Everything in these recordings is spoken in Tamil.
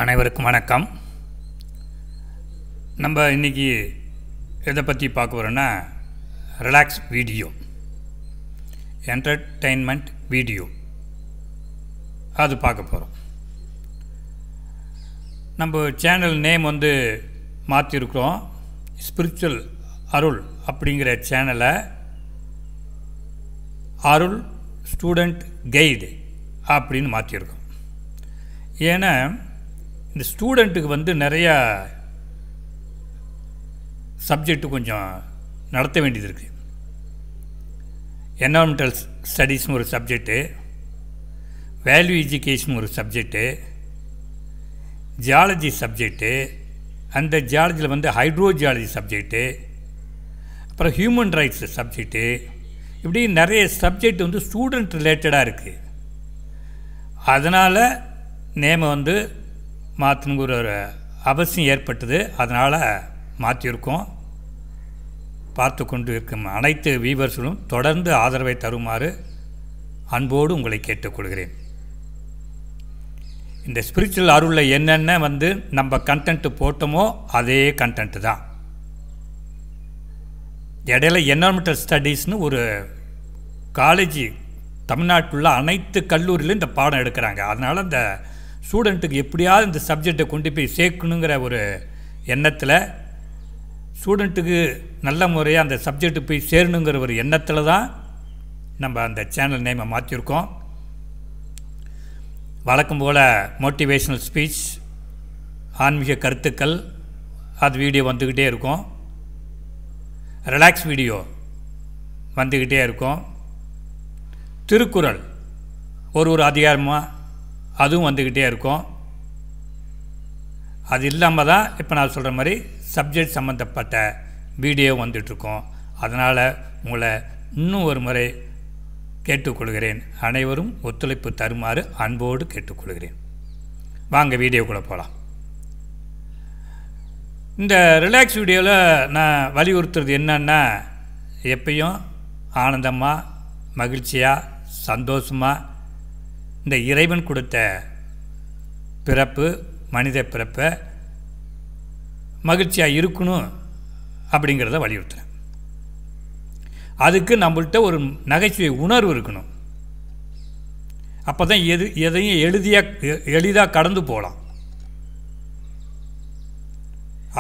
அனைவருக்கும் வணக்கம். நம்ம இன்றைக்கி எதை பற்றி பார்க்க போகிறோன்னா ரிலாக்ஸ் வீடியோ, என்டர்டெயின்மெண்ட் வீடியோ அது பார்க்க போகிறோம். நம்ம சேனல் நேம் மாற்றிருக்கிறோம். ஸ்பிரிச்சுவல் அருள் அப்படிங்கிற சேனலை அருள் ஸ்டூடெண்ட் கைடு அப்படின்னு மாற்றிருக்கோம். ஏன்னா இந்த ஸ்டூடெண்ட்டுக்கு நிறையா சப்ஜெக்டு கொஞ்சம் நடத்த வேண்டியது இருக்குது. என்வரான்மெண்டல் ஸ்டடீஸ்னு ஒரு சப்ஜெக்டு, வேல்யூ எஜுகேஷன் ஒரு சப்ஜெக்டு, ஜியாலஜி சப்ஜெக்டு, அந்த ஜியாலஜியில் ஹைட்ரோ ஜியாலஜி சப்ஜெக்டு, அப்புறம் ஹியூமன் ரைட்ஸ் சப்ஜெக்டு, இப்படி நிறைய சப்ஜெக்ட் ஸ்டூடெண்ட் ரிலேட்டடாக இருக்குது. அதனால் நேமை மாற்றணுங்கிற ஒரு அவசியம் ஏற்பட்டது. அதனால் மாற்றியிருக்கோம். பார்த்து கொண்டு இருக்கும் அனைத்து வியூவர்ஸும் தொடர்ந்து ஆதரவை தருமாறு அன்போடு உங்களை கேட்டுக்கொள்கிறேன். இந்த ஸ்பிரிச்சுவல் அருளில் என்னென்ன நம்ம கண்டென்ட்டு போட்டோமோ அதே கண்டென்ட்டு தான். இடையில என்வரான்மெண்டல் ஸ்டடீஸ்னு ஒரு காலேஜ் தமிழ்நாட்டில் அனைத்து கல்லூரியிலும் இந்த பாடம் எடுக்கிறாங்க. அதனால் அந்த ஸ்டூடெண்ட்டுக்கு எப்படியாவது இந்த சப்ஜெக்டை கொண்டு போய் சேர்க்கணுங்கிற ஒரு எண்ணத்தில், ஸ்டூடெண்ட்டுக்கு நல்ல முறையாக அந்த சப்ஜெக்டு போய் சேரணுங்கிற ஒரு எண்ணத்தில் தான் நம்ம அந்த சேனல் நேமை மாற்றிருக்கோம். வழக்கம் போல் மோட்டிவேஷ்னல் ஸ்பீச், ஆன்மீக கருத்துக்கள் அது வீடியோ வந்துக்கிட்டே இருக்கும். ரிலாக்ஸ் வீடியோ வந்துக்கிட்டே இருக்கும். திருக்குறள் ஒரு அதிகாரமாக அதுவும் வந்துக்கிட்டே இருக்கும். அது இல்லாமல் தான் இப்போ நான் சொல்கிற மாதிரி சப்ஜெக்ட் சம்மந்தப்பட்ட வீடியோ வந்துட்ருக்கோம். அதனால் உங்களை இன்னும் ஒரு முறை கேட்டுக்கொள்கிறேன். அனைவரும் ஒத்துழைப்பு தருமாறு அன்போடு கேட்டுக்கொள்கிறேன். வாங்க வீடியோக்குள்ளே போகலாம். இந்த ரிலாக்ஸ் வீடியோவில் நான் வலியுறுத்துறது என்னன்னா, எப்பயும் ஆனந்தமாக, மகிழ்ச்சியாக, சந்தோஷமாக இந்த இறைவன் கொடுத்த பிறப்பு, மனித பிறப்பை மகிழ்ச்சியாக இருக்கணும் அப்படிங்கிறத வலியுறுத்துகிறேன். அதுக்கு நம்மள்கிட்ட ஒரு நகைச்சுவை உணர்வு இருக்கணும். அப்போ தான் எதையும் எளிதாக கடந்து போகலாம்.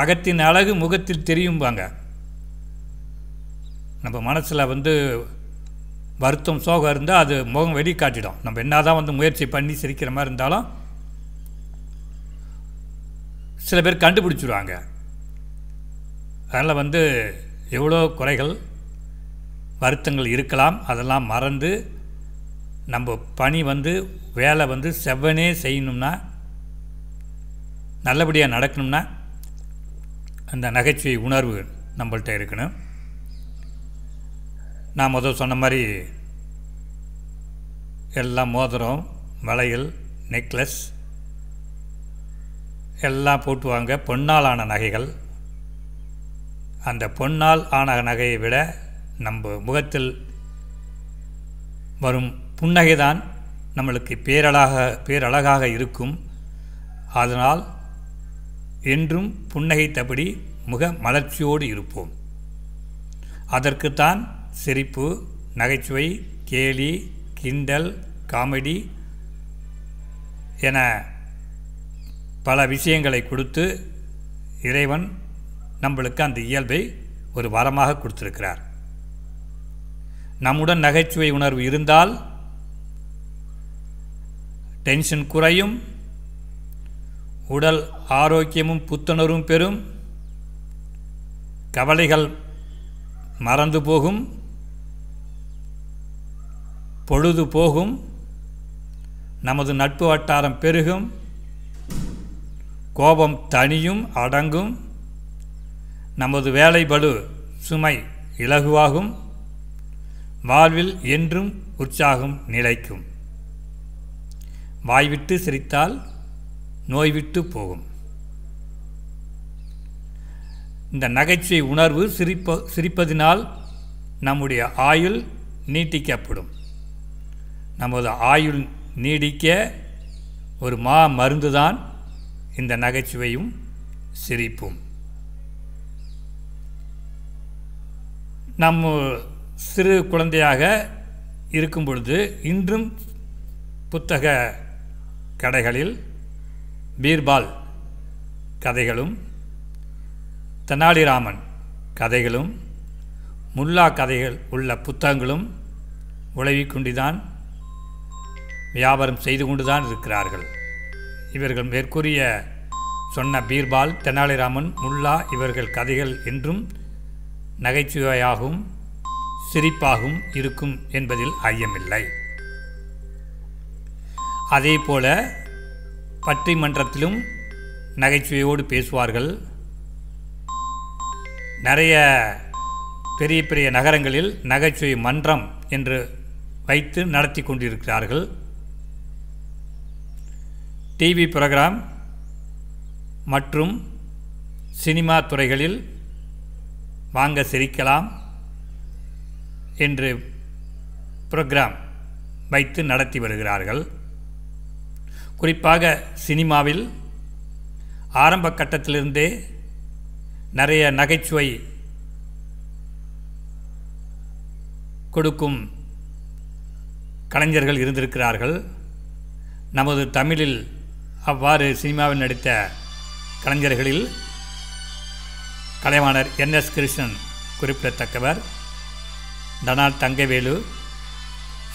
அகத்தின் அழகு முகத்தில் தெரியும்பாங்க. நம்ம மனசில் வருத்தம், சோகம் இருந்தால் அது முகம் வெளிக்காட்டிடும். நம்ம என்ன தான் முயற்சி பண்ணி சிரிக்கிற மாதிரி இருந்தாலும் சில பேர் கண்டுபிடிச்சிடுவாங்க. அதனால் எவ்வளோ குறைகள், வருத்தங்கள் இருக்கலாம், அதெல்லாம் மறந்து நம்ம பணி வேலை செவ்வனே செய்யணும்னா, நல்லபடியாக நடக்கணும்னா அந்த நகைச்சுவை உணர்வு நம்மள்கிட்ட இருக்கணும். நான் முதல் சொன்ன மாதிரி எல்லாம் மோதிரம், வளையல், நெக்லஸ் எல்லாம் போட்டுவாங்க. பொன்னால் ஆன நகைகள். அந்த பொன்னால் ஆன நகையை விட நம்ம முகத்தில் வரும் புன்னகை தான் நம்மளுக்கு பேரழகாக இருக்கும். அதனால் என்றும் புன்னகைத்தபடி முக மலர்ச்சியோடு இருப்போம். அதற்குத்தான் சிரிப்பு, நகைச்சுவை, கேலி, கிண்டல், காமெடி என பல விஷயங்களை கொடுத்து இறைவன் நம்மளுக்கு அந்த இயல்பை ஒரு வரமாக கொடுத்திருக்கிறார். நம்முடன் நகைச்சுவை உணர்வு இருந்தால் டென்ஷன் குறையும், உடல் ஆரோக்கியமும் புத்துணர்வும் பெறும், கவலைகள் மறந்து போகும், பொழுது போகும், நமது நட்பு வட்டாரம் பெருகும், கோபம் தனியும் அடங்கும், நமது வேலை பளு சுமை இலகுவாகும், வாழ்வில் என்றும் உற்சாகம் நிலைக்கும். வாய்விட்டு சிரித்தால் நோய்விட்டு போகும். இந்த நகைச்சுவை உணர்வு சிரிப்பதினால் நம்முடைய ஆயுள் நீட்டிக்கப்படும். நமது ஆயுள் நீடிக்க ஒரு மருந்து தான் இந்த நகைச்சுவையும் சிரிப்பும். நம்ம சிறு குழந்தையாக இருக்கும் பொழுது இன்றும் புத்தக கடைகளில் பீர்பால் கதைகளும் தெனாலிராமன் கதைகளும் முல்லா கதைகள் உள்ள புத்தகங்களும் உழவிக் கொண்டுதான் வியாபாரம் செய்து கொண்டுதான் இருக்கிறார்கள். இவர்கள் மேற்கூறிய சொன்ன பீர்பால், தெனாலிராமன், முல்லா இவர்கள் கதைகள் என்றும் நகைச்சுவையாகவும் சிரிப்பாகவும் இருக்கும் என்பதில் ஐயமில்லை. அதேபோல பட்டிமன்றத்திலும் நகைச்சுவையோடு பேசுவார்கள். நிறைய பெரிய பெரிய நகரங்களில் நகைச்சுவை மன்றம் என்று வைத்து நடத்தி கொண்டிருக்கிறார்கள். டிவி புரோகிராம் மற்றும் சினிமா துறைகளில் வாங்க சிரிக்கலாம் என்று புரோகிராம் வைத்து நடத்தி வருகிறார்கள். குறிப்பாக சினிமாவில் ஆரம்ப கட்டத்திலிருந்தே நிறைய நகைச்சுவை கொடுக்கும் கலைஞர்கள் இருந்திருக்கிறார்கள். நமது தமிழில் அவ்வாறு சினிமாவில் நடித்த கலைஞர்களில் கலைவாணர் NS கிருஷ்ணன் குறிப்பிடத்தக்கவர். டனால் தங்கவேலு,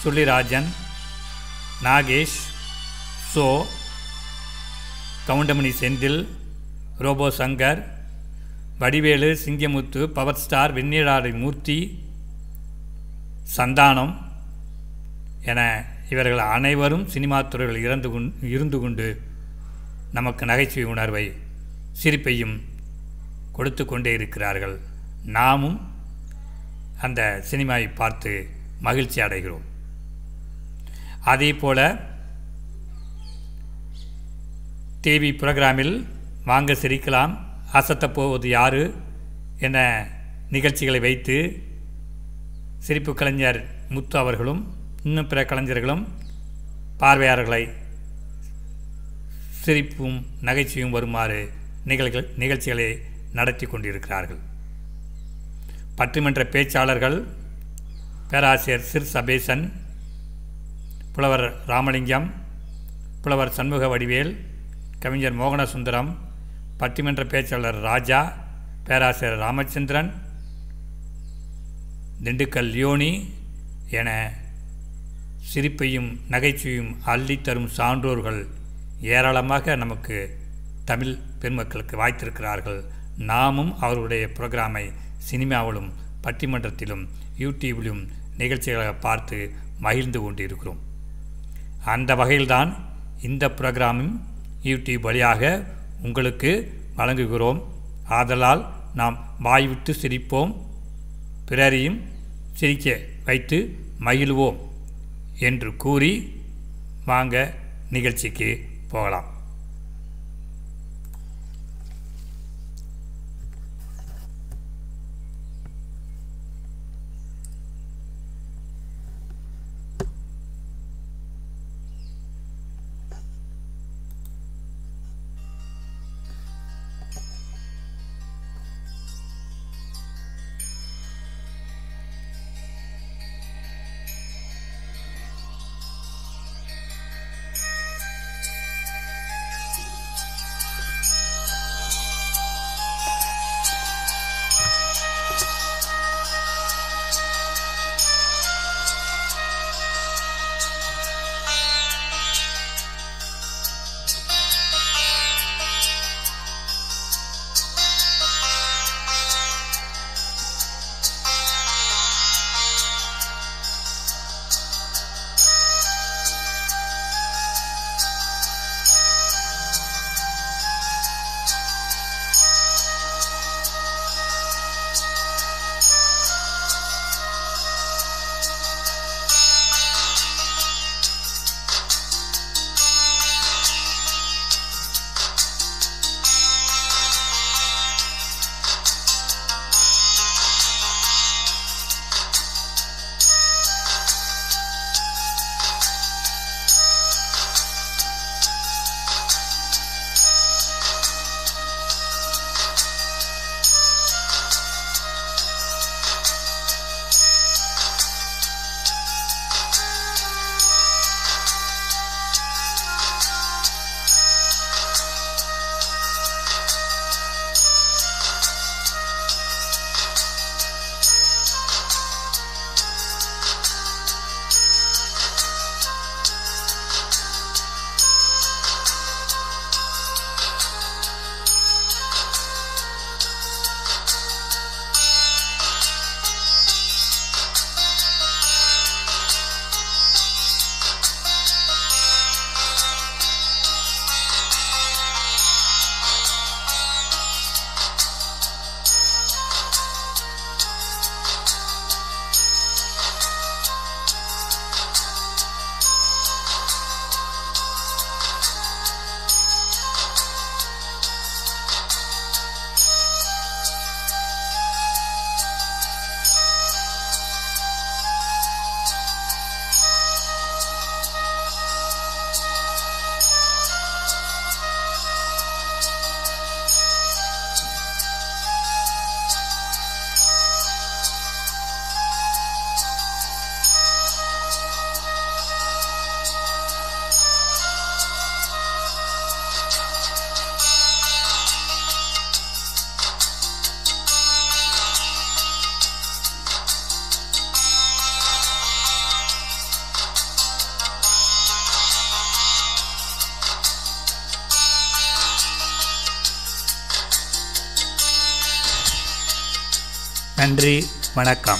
சுள்ளிராஜன், Nagesh, Cho, Goundamani Senthil, Robo Shankar, Vadivelu, Singamuthu, Power Star, Venniradai Moorthy, Santhanam என இவர்கள் அனைவரும் சினிமா துறையில் இருந்து கொண்டு நமக்கு நகைச்சுவை உணர்வை சிரிப்பையும் கொடுத்து கொண்டே இருக்கிறார்கள். நாமும் அந்த சினிமாவை பார்த்து மகிழ்ச்சி அடைகிறோம். அதேபோல டிவி புரோகிராமில் வாங்க சிரிக்கலாம், அசத்தப் போவது யாரு என நிகழ்ச்சிகளை வைத்து சிரிப்பு கலைஞர் முத்து அவர்களும் இன்னும் பிற கலைஞர்களும் பார்வையாளர்களை சிரிப்பும் நகைச்சுவையும் வருமாறு நிகழ்ச்சிகளை நடத்தி கொண்டிருக்கிறார்கள். பட்டிமன்ற பேச்சாளர்கள் பேராசிரியர் சிர் சபேசன், புலவர் ராமலிங்கம், புலவர் சண்முக வடிவேல், கவிஞர் மோகனசுந்தரம், பட்டிமன்ற பேச்சாளர் ராஜா, பேராசிரியர் ராமச்சந்திரன், திண்டுக்கல் லியோனி என சிரிப்பையும் நகைச்சுவையும் அள்ளித்தரும் சான்றோர்கள் ஏராளமாக நமக்கு தமிழ் பெருமக்களுக்கு வாய்த்திருக்கிறார்கள். நாமும் அவருடைய புரோகிராமை சினிமாவிலும் பட்டிமன்றத்திலும் யூடியூபிலும் நிகழ்ச்சிகளை பார்த்து மகிழ்ந்து கொண்டிருக்கிறோம். அந்த வகையில்தான் இந்த புரோகிராமும் யூடியூப் வழியாக உங்களுக்கு வழங்குகிறோம். ஆதலால் நாம் வாய்விட்டு சிரிப்போம், பிறரையும் சிரிக்க வைத்து மகிழ்வோம் என்று கூறி வாங்க நிகழ்ச்சிக்கு போகலாம். நன்றி, வணக்கம்.